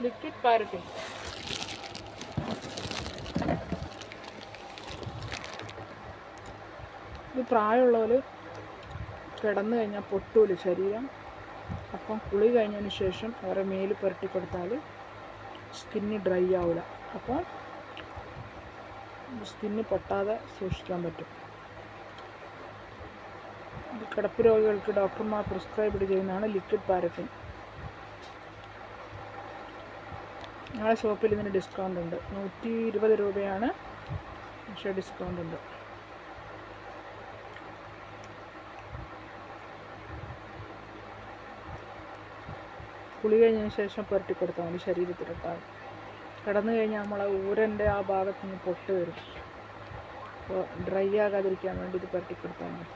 Liquid paraffin. ഇത് പ്രായമുള്ളവർ കിടന്നു കഴിഞ്ഞാൽ പൊട്ടൂല ശരീരം. അപ്പം കുളി കഴിഞ്ഞതിന് ശേഷം അവരെ മേൽ പുരട്ടി കൊടുത്താൽ സ്കിന്ന് ഡ്രൈ ആവില്ല. അപ്പോൾ സ്കിന്ന് പൊട്ടാതെ സൂക്ഷിക്കാൻ പറ്റും. ഇത് കിടപ്പ് രോഗികൾക്ക് ഡോക്ടർമാർ പ്രിസ്ക്രൈബ് ചെയ്യുന്നതാണ് ലിക്വിഡ് പാരഫിൻ. ഞങ്ങളുടെ ഷോപ്പിൽ ഇതിന് ഡിസ്കൗണ്ട് ഉണ്ട്. 120 രൂപയാണ്, പക്ഷേ ഡിസ്കൗണ്ട് ഉണ്ട്. കുളി കഴിഞ്ഞതിന് ശേഷം പുരട്ടി കൊടുത്താൽ മതി ശരീരത്തിലിട്ടാൽ. കിടന്നു കഴിഞ്ഞാൽ നമ്മളെ ഊരൻ്റെ ആ ഭാഗത്ത് നിന്ന് പൊട്ട് വരും. അപ്പോൾ ഡ്രൈ ആകാതിരിക്കാൻ വേണ്ടി ഇത് പുരട്ടി കൊടുത്താൽ മതി.